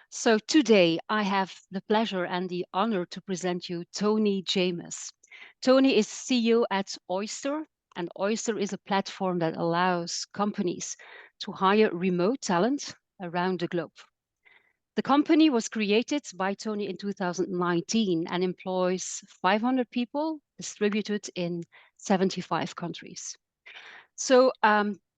So today I have the pleasure and the honor to present you Tony Jamous. Tony is CEO at Oyster, and Oyster is a platform that allows companies to hire remote talent around the globe. The company was created by Tony in 2019 and employs 500 people distributed in 75 countries. So,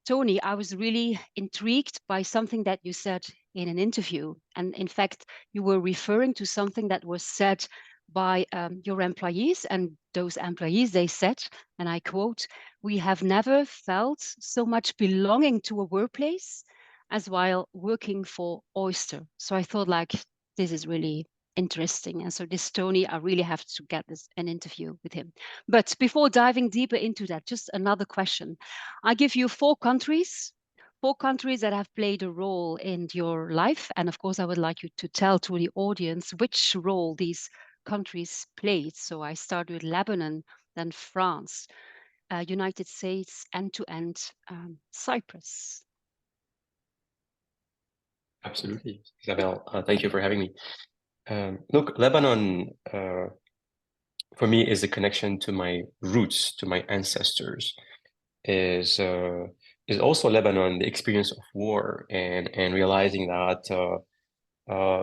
Tony, I was really intrigued by something that you said in an interview. And in fact, you were referring to something that was said by your employees. And those employees, they said, and I quote, "We have never felt so much belonging to a workplace as while working for Oyster." So I thought, like, this is really interesting. And so this Tony, I really have to get this an interview with him. But before diving deeper into that, just another question. I give you four countries that have played a role in your life. And of course, I would like you to tell to the audience which role these countries played. So I start with Lebanon, then France, United States, end to end, Cyprus. Absolutely, Isabel. Thank you for having me. Look, Lebanon, for me, is a connection to my roots, to my ancestors. Is also Lebanon, the experience of war and realizing that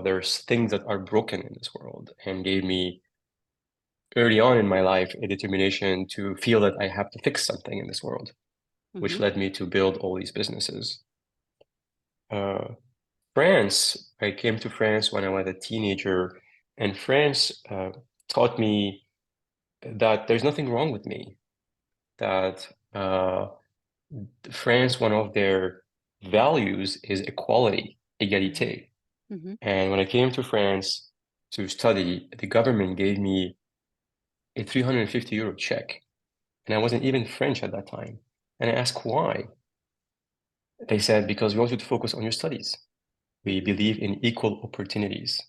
there's things that are broken in this world, and gave me early on in my life a determination to feel that I have to fix something in this world, which led me to build all these businesses. France, I came to France when I was a teenager, and France taught me that there's nothing wrong with me, that France, one of their values is equality, égalité. And when I came to France to study, the government gave me a 350 euro check, and I wasn't even French at that time. And I asked why. They said, because we want you to focus on your studies. We believe in equal opportunities.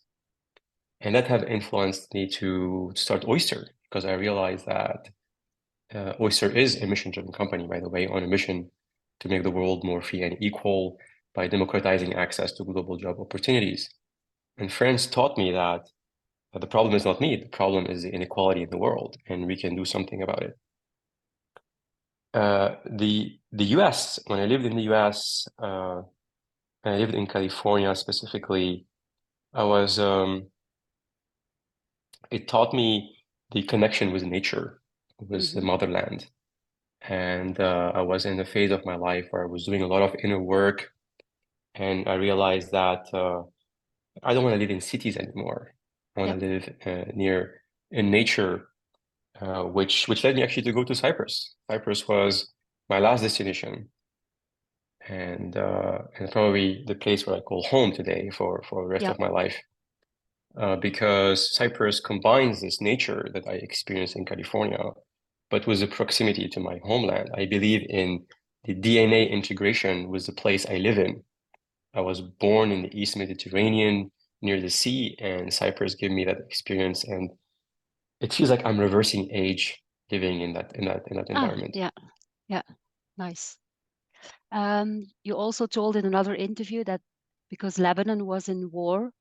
And that have influenced me to start Oyster, because I realized that Oyster is a mission-driven company, by the way, on a mission to make the world more free and equal by democratizing access to global job opportunities. And France taught me that the problem is not me, the problem is the inequality in the world, and we can do something about it. The US, when I lived in the US, I lived in California specifically, it taught me the connection with nature, with the motherland. And I was in a phase of my life where I was doing a lot of inner work, and I realized that I don't want to live in cities anymore. I want to live near in nature, which led me actually to go to Cyprus. Cyprus was my last destination, and probably the place where I call home today for the rest of my life. Because Cyprus combines this nature that I experienced in California, but with the proximity to my homeland. I believe in the DNA integration with the place I live in. I was born in the East Mediterranean near the sea, and Cyprus gave me that experience, and it feels like I'm reversing age living in that environment. Yeah, nice. You also told in another interview that because Lebanon was in war,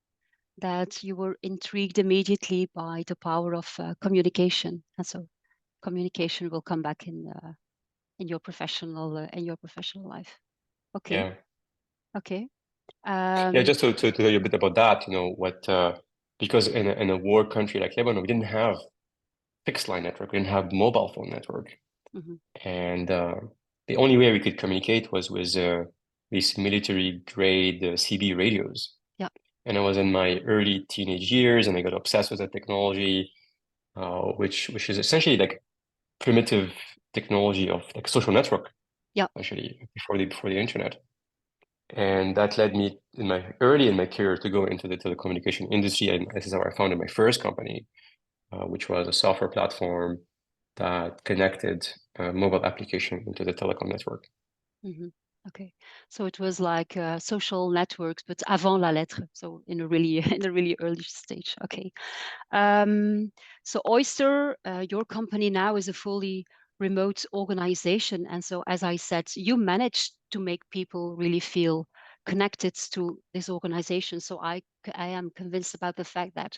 that you were intrigued immediately by the power of communication, and so communication will come back in your professional life. Okay. Yeah. Okay. Yeah, just to tell you a bit about that, because in a war country like Lebanon, we didn't have fixed line network, we didn't have mobile phone network. And the only way we could communicate was with these military grade CB radios. Yeah. And I was in my early teenage years, and I got obsessed with that technology, which is essentially like primitive technology of like social network. Yeah. Actually, before the internet. And that led me in my career to go into the telecommunication industry. And this is how I founded my first company, which was a software platform that connected mobile application into the telecom network. Okay, so it was like social networks, but avant la lettre, so in a really early stage. Okay, so Oyster, your company now is a fully remote organization, and so as I said, you managed to make people really feel connected to this organization. So I am convinced about the fact that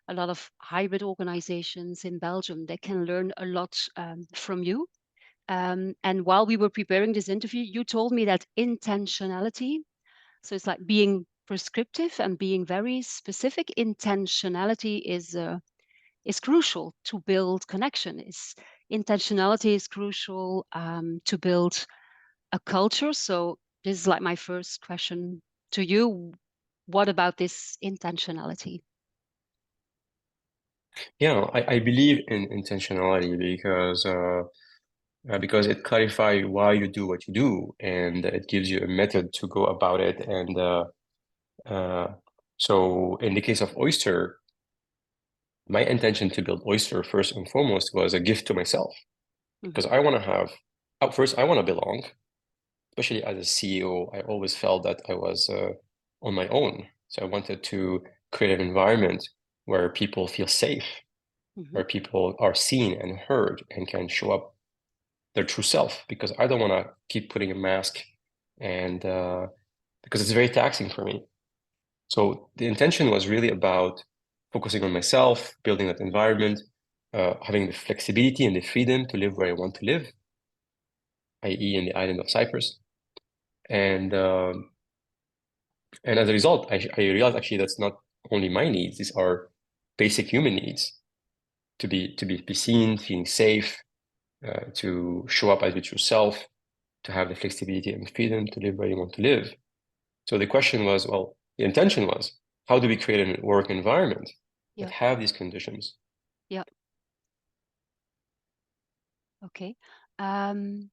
a lot of hybrid organizations in Belgium, they can learn a lot from you. And while we were preparing this interview, you told me that intentionality, so it's like being prescriptive and being very specific. Intentionality is crucial to build connection. Intentionality is crucial to build a culture. So this is like my first question to you. What about this intentionality? Yeah, I believe in intentionality because it clarifies why you do what you do, and it gives you a method to go about it. And uh, so in the case of Oyster, my intention to build Oyster first and foremost was a gift to myself because Mm-hmm. I want to have, first, I want to belong, especially as a CEO. I always felt that I was on my own. So I wanted to create an environment where people feel safe, Mm-hmm. where people are seen and heard and can show up their true self, because I don't want to keep putting a mask, and because it's very taxing for me. So the intention was really about focusing on myself, building that environment, having the flexibility and the freedom to live where I want to live, i.e., in the island of Cyprus. And and as a result, I realized actually that's not only my needs; these are basic human needs to be seen, feeling safe, to show up as your true self, to have the flexibility and freedom to live where you want to live. So the question was, well, the intention was, how do we create a work environment that Yeah. have these conditions? Yeah. Okay. Um,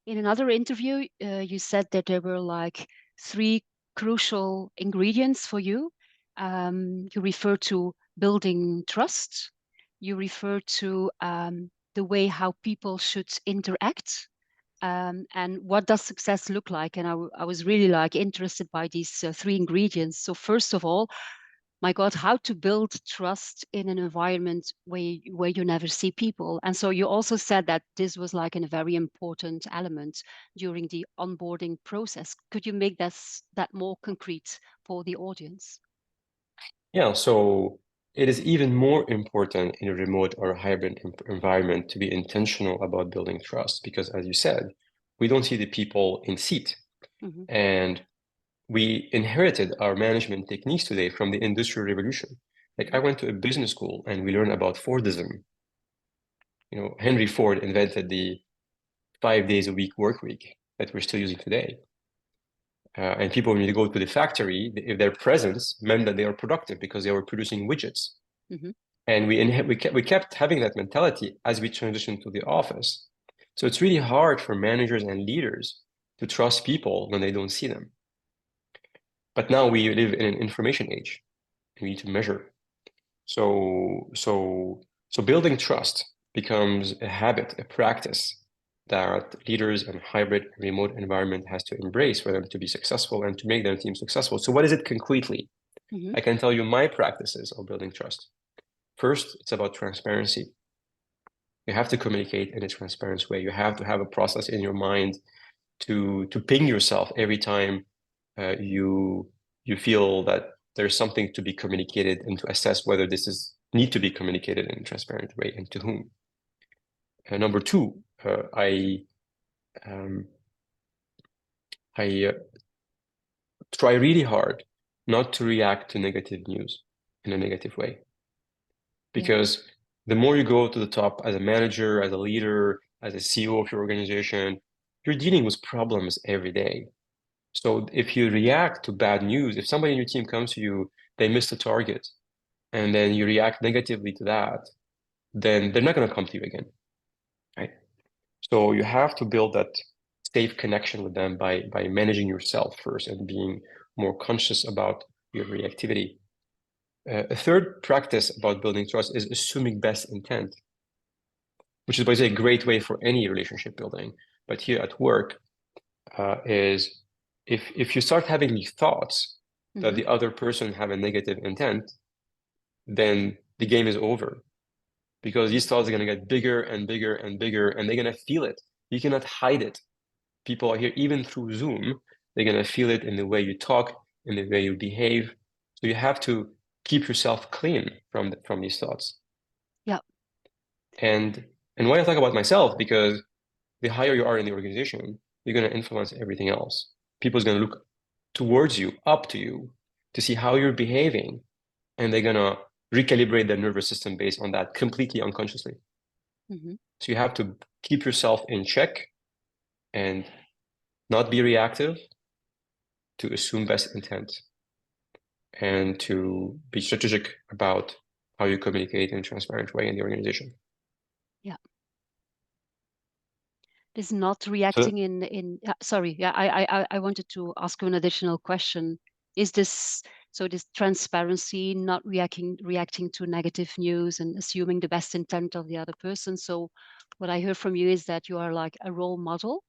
in another interview, you said that there were like three crucial ingredients for you. You refer to building trust. You refer to the way how people should interact. And what does success look like? And I was really like interested by these three ingredients. So first of all, my God, how to build trust in an environment where you never see people. And so you also said that this was like a very important element during the onboarding process. Could you make that more concrete for the audience? Yeah, so it is even more important in a remote or hybrid environment to be intentional about building trust because, as you said, we don't see the people in seat. Hmm. And we inherited our management techniques today from the Industrial Revolution. Like I Hmm. went to a business school and we learned about Fordism. You know, Henry Ford invented the 5 days a week work week that we're still using today. And people, when you go to the factory, if their presence meant that they are productive because they were producing widgets. Hmm. And we kept having that mentality as we transitioned to the office. So it's really hard for managers and leaders to trust people when they don't see them. But now we live in an information age. We need to measure. So building trust becomes a habit, a practice that leaders in hybrid remote environment has to embrace for them to be successful and to make their team successful. So what is it concretely? Hmm. I can tell you my practices of building trust. First, it's about transparency. You have to communicate in a transparent way. You have to have a process in your mind to ping yourself every time you feel that there's something to be communicated and to assess whether this is need to be communicated in a transparent way and to whom. Number two, um, I try really hard not to react to negative news in a negative way Yeah. because the more you go to the top as a manager, as a leader, as a CEO of your organization, you're dealing with problems every day. So if you react to bad news, if somebody in your team comes to you, they missed a target, and then you react negatively to that, then they're not going to come to you again, right? So you have to build that safe connection with them by managing yourself first and being more conscious about your reactivity. A third practice about building trust is assuming best intent, which is, by the way, a great way for any relationship building. But here at work, is if you start having these thoughts that Hmm. the other person have a negative intent, then the game is over because these thoughts are going to get bigger and bigger and bigger, and they're going to feel it. You cannot hide it. People are here even through Zoom. They're going to feel it in the way you talk, in the way you behave. So you have to keep yourself clean from these thoughts. Yeah. And why I talk about myself, because the higher you are in the organization, you're going to influence everything else. People's going to look towards you, up to you, to see how you're behaving, and they're going to recalibrate their nervous system based on that completely unconsciously. Mm-hmm. So you have to keep yourself in check and not be reactive, to assume best intent, and to be strategic about how you communicate in a transparent way in the organization. Yeah. Is not So reacting in sorry, yeah, I wanted to ask you an additional question. Is this so this transparency, not reacting to negative news and assuming the best intent of the other person? So what I heard from you is that you are like a role model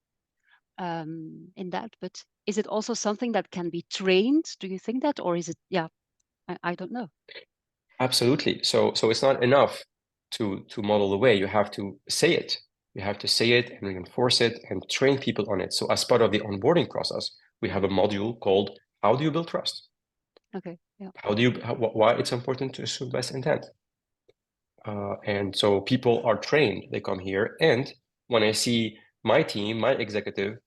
in that, but is it also something that can be trained? Do you think that, or is it, yeah, I don't know. absolutely. So it's not enough to model the way. You have to say it. You have to say it and reinforce it and train people on it. So as part of the onboarding process, we have a module called How Do You Build Trust? Okay, yeah. Why it's important to assume best intent. And so people are trained, they come here. And when I see my team, my executive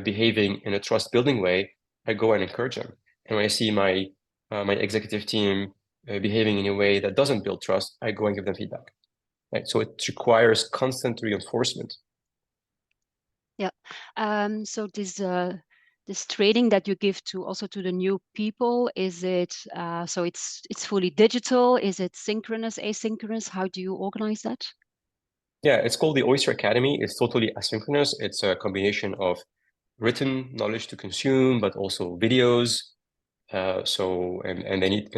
behaving in a trust building way, I go and encourage them. And when I see my executive team behaving in a way that doesn't build trust, I go and give them feedback. Right? So it requires constant reinforcement. Yeah. So this training that you give to also to the new people, is it so it's fully digital? Is it synchronous, asynchronous? How do you organize that? Yeah, it's called the Oyster Academy. It's totally asynchronous. It's a combination of written knowledge to consume, but also videos. And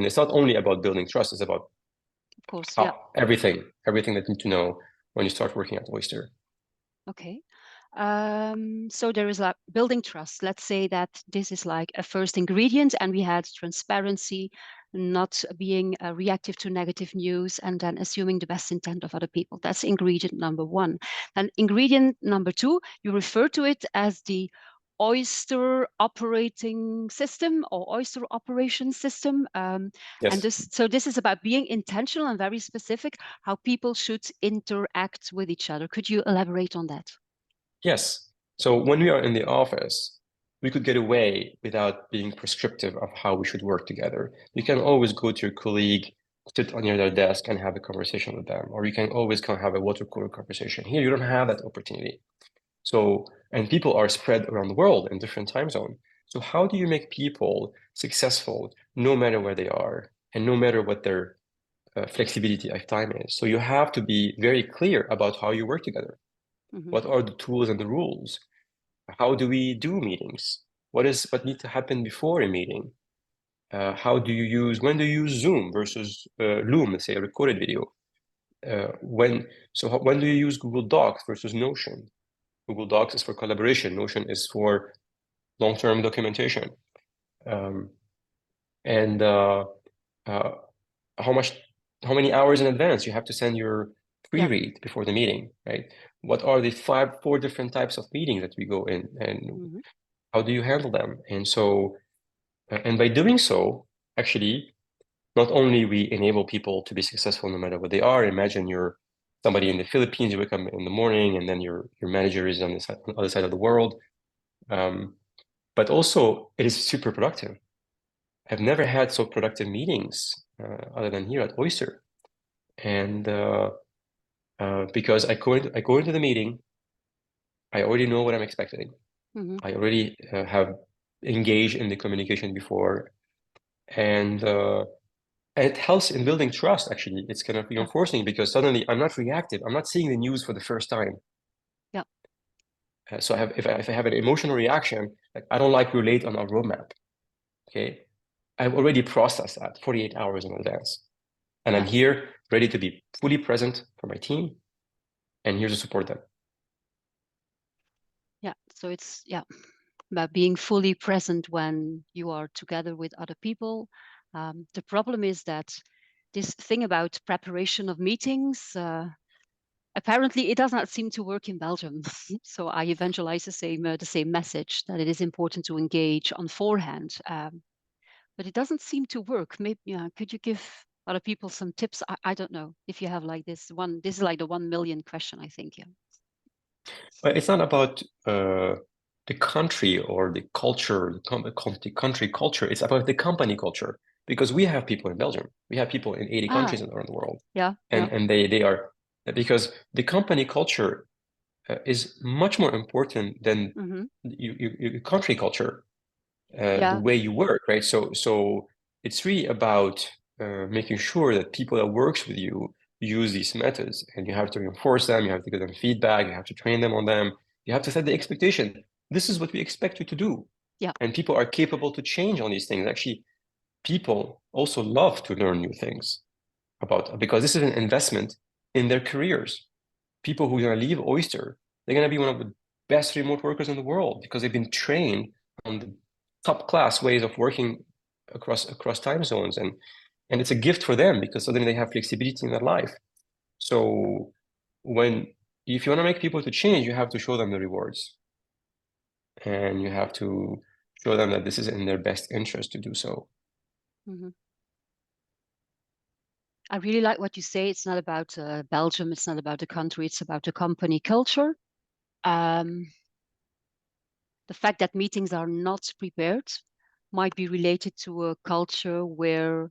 it's not only about building trust, it's about Of course, yeah. everything that you need to know when you start working at Oyster. Okay. So there is like building trust. Let's say that this is like a first ingredient, and we had transparency, not being reactive to negative news, and then assuming the best intent of other people. That's ingredient number one. And ingredient number two, you refer to it as the Oyster operating system or Oyster operation system. And Yes. this is about being intentional and very specific how people should interact with each other. Could you elaborate on that? Yes. So when we are in the office, we could get away without being prescriptive of how we should work together. You can always go to your colleague, sit on their desk and have a conversation with them, or you can always come have a water cooler conversation. Here, you don't have that opportunity. So, and people are spread around the world in different time zones. So how do you make people successful no matter where they are and no matter what their flexibility of time is? So you have to be very clear about how you work together. Mm-hmm. What are the tools and the rules? How do we do meetings? What needs to happen before a meeting? When do you use Zoom versus Loom, let's say a recorded video? When do you use Google Docs versus Notion? Google Docs is for collaboration. Notion is for long-term documentation. Um, and uh, how much, how many hours in advance you have to send your Yeah. pre-read before the meeting, right? What are the four different types of meetings that we go in, and Mm-hmm. how do you handle them? And so, and by doing so, actually, not only we enable people to be successful no matter what they are. Imagine you're somebody in the Philippines, you wake up in the morning, and then your manager is on the other side of the world. But also, it is super productive. I've never had so productive meetings other than here at Oyster. And because I go into the meeting, I already know what I'm expecting. Mm-hmm. I already have engaged in the communication before, and it helps in building trust. Actually, it's kind of Yeah. reinforcing because suddenly I'm not reactive. I'm not seeing the news for the first time. Yeah. So if I have an emotional reaction, like I don't like we're late on our roadmap. Okay, I've already processed that 48 hours in advance. And I'm Yeah. here ready to be fully present for my team and here to support them. Yeah. So it's, yeah, about being fully present when you are together with other people. The problem is that this thing about preparation of meetings, apparently it does not seem to work in Belgium. So I evangelize the same message that it is important to engage on forehand, but it doesn't seem to work. Maybe, yeah, could you give other people some tips? I don't know if you have like this one. This is like the 1 million question, I think. Yeah. But it's not about the country or the culture, the country culture. It's about the company culture because we have people in Belgium. We have people in 80 Ah, countries around the world, yeah, and yeah. they are because the company culture is much more important than Mm-hmm. your country culture, the Yeah. way you work, right? So it's really about making sure that people that works with you use these methods, and you have to reinforce them. You have to give them feedback. You have to train them on them. You have to set the expectation. This is what we expect you to do, Yeah. and people are capable to change on these things. Actually, people also love to learn new things about because this is an investment in their careers. People who are going to leave Oyster, they're going to be one of the best remote workers in the world because they've been trained on the top class ways of working across time zones, and it's a gift for them because suddenly they have flexibility in their life. So when if you want to make people to change, you have to show them the rewards, and you have to show them that this is in their best interest to do so. Mm-hmm. I really like what you say. It's not about Belgium. It's not about the country. It's about the company culture. Um, the fact that meetings are not prepared might be related to a culture where,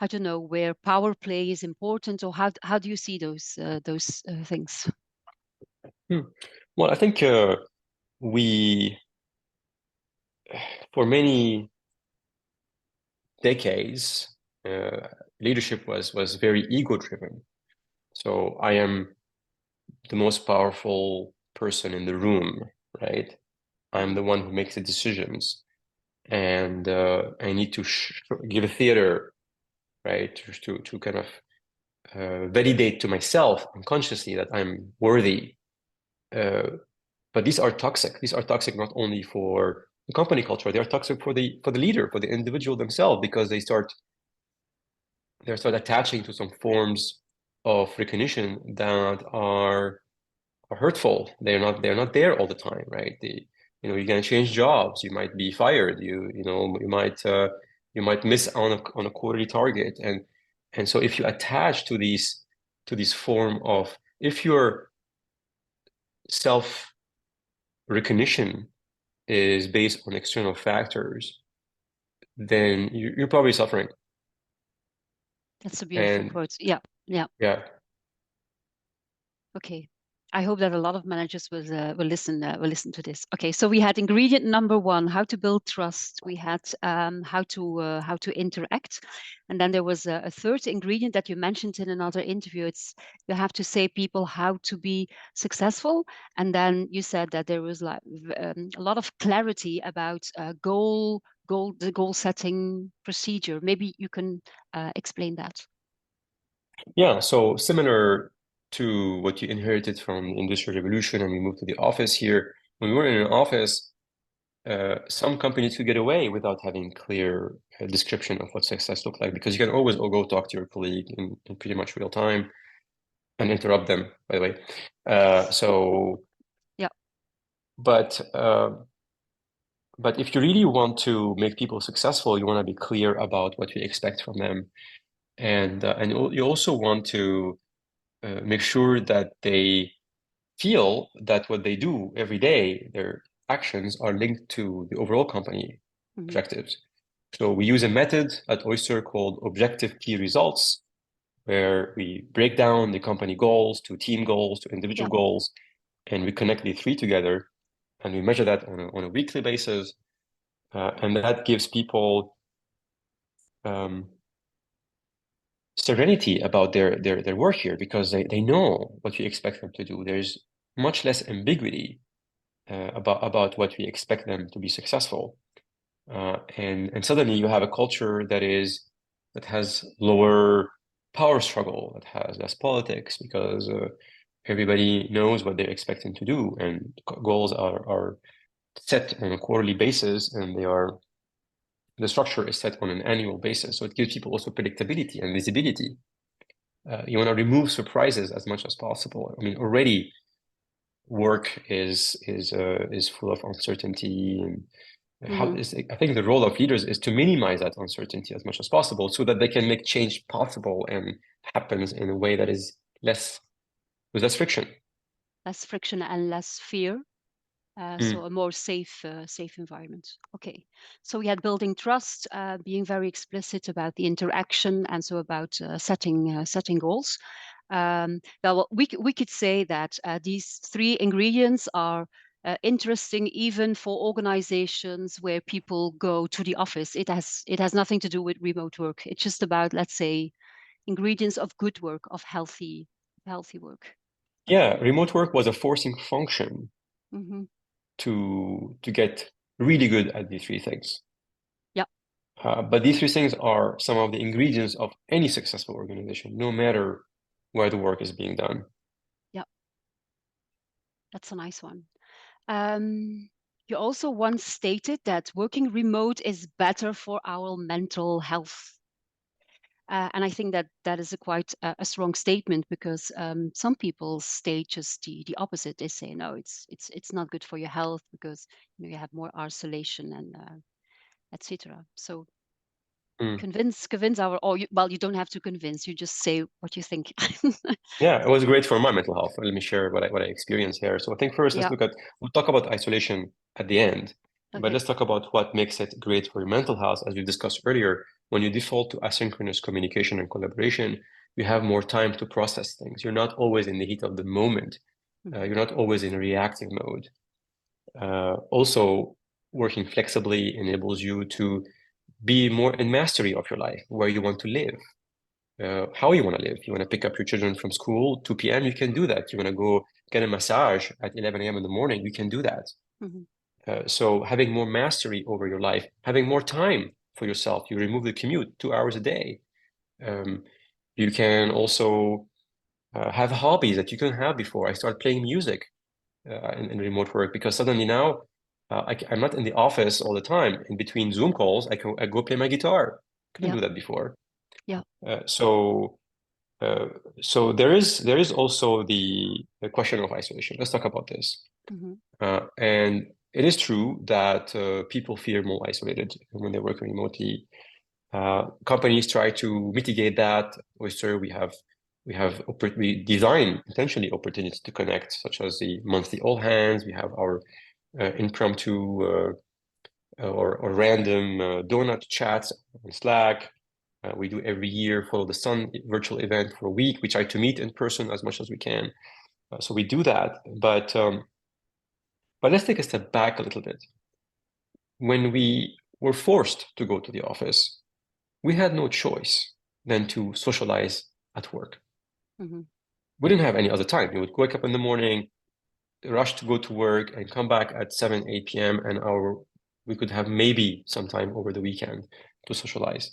I don't know, where power play is important, or how do you see those things? Hmm. Well, I think we, for many decades, uh, leadership was very ego driven. So I am the most powerful person in the room, right? I'm Mm-hmm. the one who makes the decisions, and I need to give a theater, right, to kind of validate to myself unconsciously that I'm worthy. Uh, but these are toxic. These are toxic not only for the company culture, they are toxic for the leader, for the individual themselves, because they start attaching to some forms of recognition that are hurtful. They're not there all the time, right? You're gonna change jobs, you might be fired, you might miss on a quarterly target, and so if you attach to these form of if your self recognition is based on external factors, then you're probably suffering. That's a beautiful And quote. Yeah, yeah. yeah, Okay. I hope that a lot of managers will listen to this. Okay, so we had ingredient number one, how to build trust. We had how to interact, and then there was a third ingredient that you mentioned in another interview. It's you have to say people how to be successful, and then you said that there was like a lot of clarity about the goal setting procedure. Maybe you can explain that. yeah. So similar to what you inherited from the Industrial Revolution, and we moved to the office here. When we were in an office, some companies could get away without having clear description of what success looked like because you can always go talk to your colleague in pretty much real time and interrupt them, by the way. So, Yeah. but but if you really want to make people successful, you want to be clear about what you expect from them, and you also want to make sure that they feel that what they do every day, their actions are linked to the overall company Mhm. objectives. So we use a method at Oyster called objective key results, where we break down the company goals to team goals to Yeah. individual goals, and we connect the three together, and we measure that on a weekly basis, and that gives people um, serenity about their work here because they know what you expect them to do. There's much less ambiguity about what we expect them to be successful. And suddenly you have a culture that has lower power struggle, that has less politics because everybody knows what they're expecting to do, and goals are set on a quarterly basis, and the structure is set on an annual basis. So it gives people also predictability and visibility. You want to remove surprises as much as possible. I mean, already work is full of uncertainty, and I think the role of leaders is to minimize that uncertainty as much as possible so that they can make change possible and happens in a way that is with less friction. Less friction and less fear. So a more safe environment. Okay, so we had building trust, being very explicit about the interaction, and so about setting goals. Well, we could say that these three ingredients are interesting even for organizations where people go to the office. It has nothing to do with remote work. It's just about, let's say, ingredients of good work, of healthy work. Yeah, remote work was a forcing function Mm-hmm. to get really good at these three things. Yeah. But these three things are some of the ingredients of any successful organization, no matter where the work is being done. Yeah, that's a nice one. You also once stated that working remote is better for our mental health. And I think that that is a quite a strong statement, because some people state just the opposite. They say, no, it's not good for your health because you have more isolation and etc. So Mm. convince our, or well, you don't have to convince. You just say what you think. Yeah, it was great for my mental health. Let me share what I experienced here. So I think first Yeah. we'll talk about isolation at the end, but Okay. let's talk about what makes it great for your mental health. As we discussed earlier, when you default to asynchronous communication and collaboration, you have more time to process things. You're not always in the heat of the moment. Mm-hmm. You're not always in reactive mode. Also, working flexibly enables you to be more in mastery of your life, where you want to live, how you want to live. You want to pick up your children from school 2 p.m., you can do that. You want to go get a massage at 11 a.m. in the morning, you can do that. Mm-hmm. So having more mastery over your life, having more time for yourself, you remove the commute 2 hours a day. You can also have hobbies that you couldn't have before. I started playing music in remote work because suddenly now I'm not in the office all the time. In between Zoom calls, I go play my guitar. Couldn't Yeah. do that before. Yeah. Uh, so uh, so there is also the question of isolation. Let's talk about this. Mm-hmm. And it is true that people feel more isolated when they work remotely. Companies try to mitigate that. We design intentionally opportunities to connect, such as the monthly all hands. We have our impromptu or random donut chats on Slack. We do every year Follow the Sun virtual event for a week. We try to meet in person as much as we can. So we do that. But let's take a step back a little bit. When we were forced to go to the office, we had no choice than to socialize at work. Mm-hmm. We didn't have any other time. We would wake up in the morning, rush to go to work, and come back at 7, 8 p.m. And we could have maybe some time over the weekend to socialize.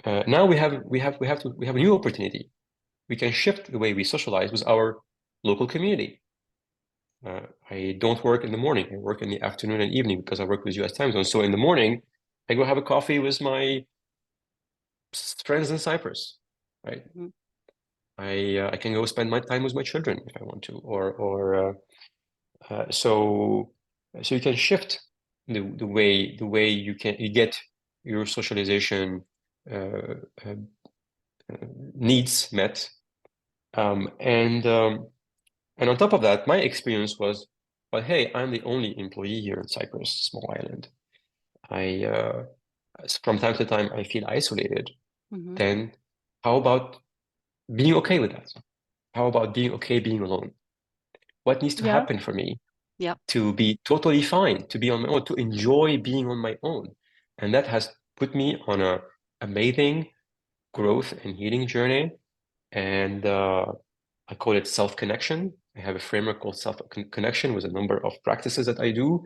Now we have a new opportunity. We can shift the way we socialize with our local community. I don't work in the morning. I work in the afternoon and evening because I work with US time zones. So in the morning, I go have a coffee with my friends in Cyprus, right? Mm-hmm. I can go spend my time with my children if I want to, so you can shift the way you get your socialization uh, uh, needs met. Um, and um, and on top of that, my experience was, well, hey, I'm the only employee here in Cyprus, small island. I from time to time I feel isolated. Mm-hmm. Then how about being okay with that? How about being okay being alone? What needs to Yeah. happen for me Yeah. to be totally fine, to be on my own, to enjoy being on my own? And that has put me on a amazing growth and healing journey. And I call it self-connection. I have a framework called self-connection with a number of practices that I do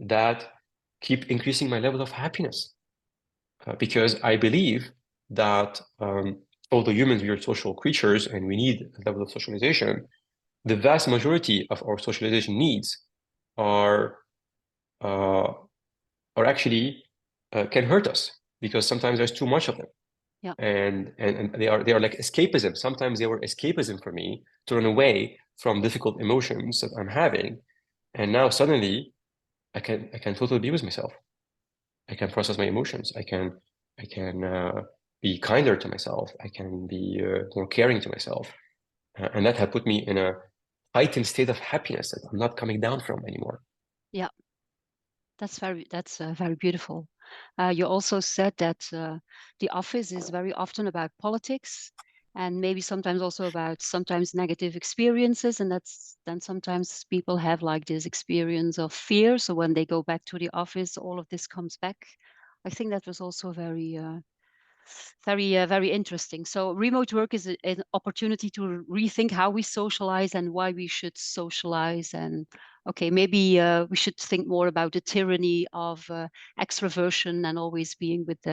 that keep increasing my level of happiness. Because I believe that although humans, we are social creatures and we need a level of socialization, the vast majority of our socialization needs are uh, are actually can hurt us because sometimes there's too much of them. Yeah. And they are like escapism. Sometimes they were escapism for me to run away from difficult emotions that I'm having. And now suddenly I can totally be with myself. I can process my emotions. I can be kinder to myself. I can be more caring to myself. And that had put me in a heightened state of happiness that I'm not coming down from anymore. Yeah. That's very beautiful. You also said that the office is very often about politics and maybe sometimes also about sometimes negative experiences, and that's then sometimes people have like this experience of fear. So when they go back to the office, all of this comes back. I think that was also very interesting. So remote work is an opportunity to rethink how we socialize and why we should socialize. And okay, maybe we should think more about the tyranny of extroversion and always being with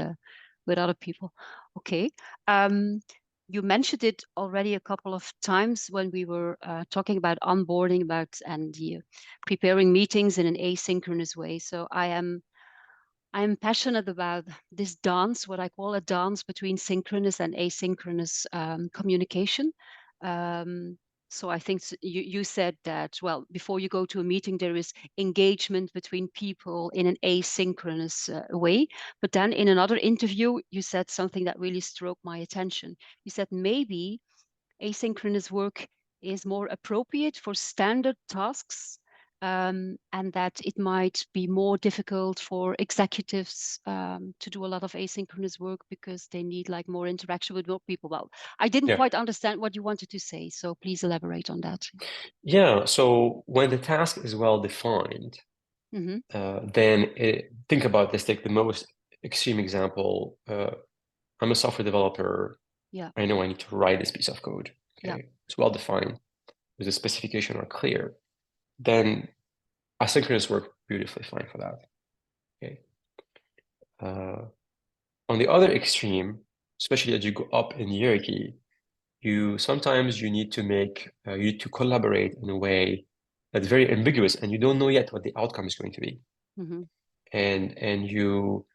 other people. Okay. Um, you mentioned it already a couple of times when we were talking about onboarding about and preparing meetings in an asynchronous way. So I'm passionate about this dance, what I call a dance between synchronous and asynchronous communication. Um, so I think you said that, well, before you go to a meeting, there is engagement between people in an asynchronous way. But then in another interview, you said something that really struck my attention. You said maybe asynchronous work is more appropriate for standard tasks, and that it might be more difficult for executives to do a lot of asynchronous work because they need like more interaction with more people. Well, I didn't Yeah. quite understand what you wanted to say, so please elaborate on that. Yeah. So when the task is well defined, Mm-hmm. then think about this. Take the most extreme example. I'm a software developer. Yeah, I know I need to write this piece of code. yeah, Okay. It's well defined. The specification are clear. Then asynchronous work beautifully fine for that. Okay. On the other extreme, especially as you go up in hierarchy, sometimes you need to collaborate in a way that's very ambiguous, and you don't know yet what the outcome is going to be. mm-hmm. And you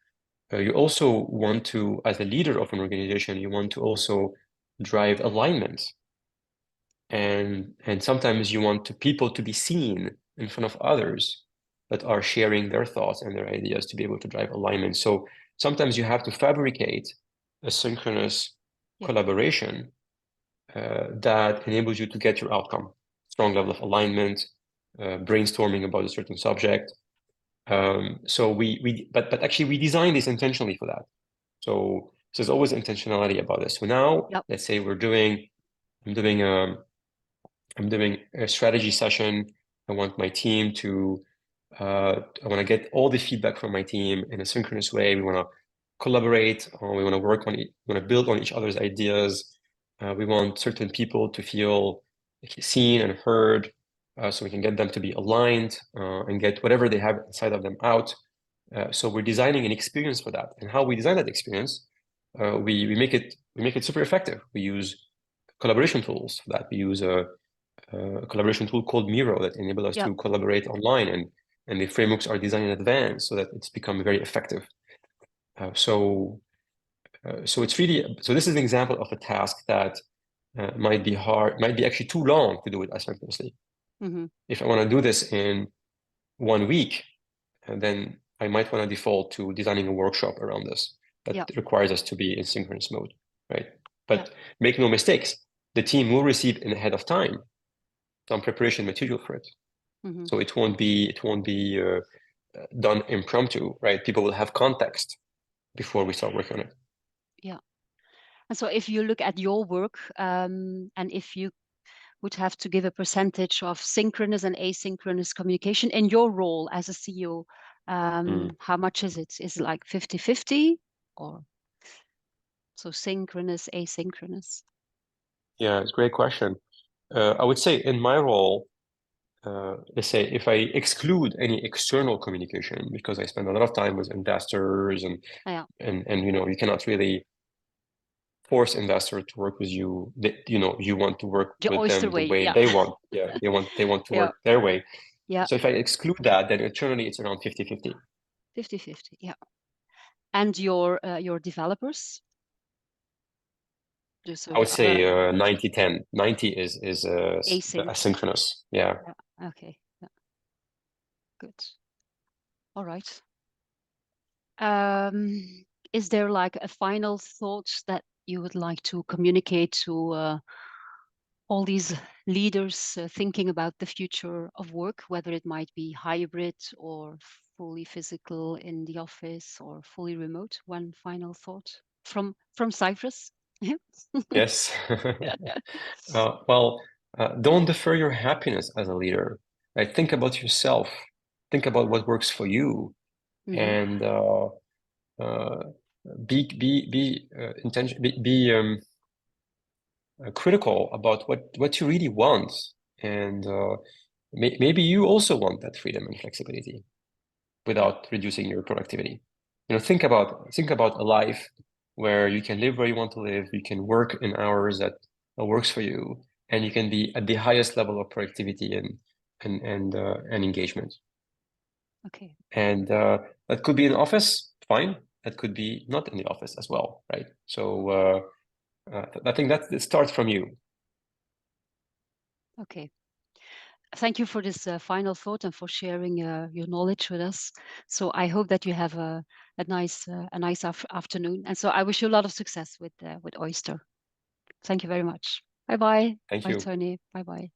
also want to, as a leader of an organization, you want to also drive alignment, and sometimes you want people to be seen in front of others that are sharing their thoughts and their ideas to be able to drive alignment. So sometimes you have to fabricate a synchronous Yeah, collaboration that enables you to get your outcome, strong level of alignment, brainstorming about a certain subject. But actually we designed this intentionally for that. So there's always intentionality about this. So now, yeah, let's say I'm doing I'm doing a strategy session. I want my team to, I want to get all the feedback from my team in a synchronous way. We want to collaborate, we want to work on it, we want to build on each other's ideas. We want certain people to feel seen and heard, so we can get them to be aligned and get whatever they have inside of them out. So we're designing an experience for that. And how we design that experience, we make it super effective. We use collaboration tools for that. We use a collaboration tool called Miro that enable us yeah. to collaborate online, and the frameworks are designed in advance so that it's become very effective. So it's really so this is an example of a task that might be hard, might be actually too long to do it asynchronously. Mm-hmm. If I want to do this in 1 week, then I might want to default to designing a workshop around this that Yeah, requires us to be in synchronous mode, right? yeah. But make no mistakes, the team will receive in ahead of time some preparation material for it. Mm-hmm. So it won't be done impromptu, right? People will have context before we start working on it. Yeah. And so if you look at your work, and if you would have to give a percentage of synchronous and asynchronous communication in your role as a CEO, Mm. how much is it? Is it like 50-50 or so synchronous, asynchronous? Yeah, it's a great question. I would say in my role, let's say if I exclude any external communication, because I spend a lot of time with investors Yeah, and you cannot really force investor to work with you. You want to work the with oyster them the way. way Yeah, they want. Yeah, they want to yeah, work their way. yeah. So if I exclude that, then internally it's around 50-50. 50-50. Yeah. And your developers? So I would say 90-10. 90 is async. asynchronous. Yeah. Yeah. Okay. Yeah. Good. All right. Is there like a final thought that you would like to communicate to all these leaders thinking about the future of work, whether it might be hybrid or fully physical in the office or fully remote? One final thought from Cyprus. Yes. Well, don't defer your happiness as a leader. Right? Think about yourself. Think about what works for you, Mm-hmm. and uh, be intention be critical about what you really want, and maybe you also want that freedom and flexibility Yeah. without reducing your productivity. Think about a life where you can live where you want to live, you can work in hours that works for you, and you can be at the highest level of productivity and engagement. Okay. And that could be in office, fine. That could be not in the office as well, right? So I think that it starts from you. Okay. Thank you for this final thought and for sharing your knowledge with us. So I hope that you have a nice afternoon. And so I wish you a lot of success with Oyster. Thank you very much. Bye bye. Thank Bye, you. Tony. Bye bye.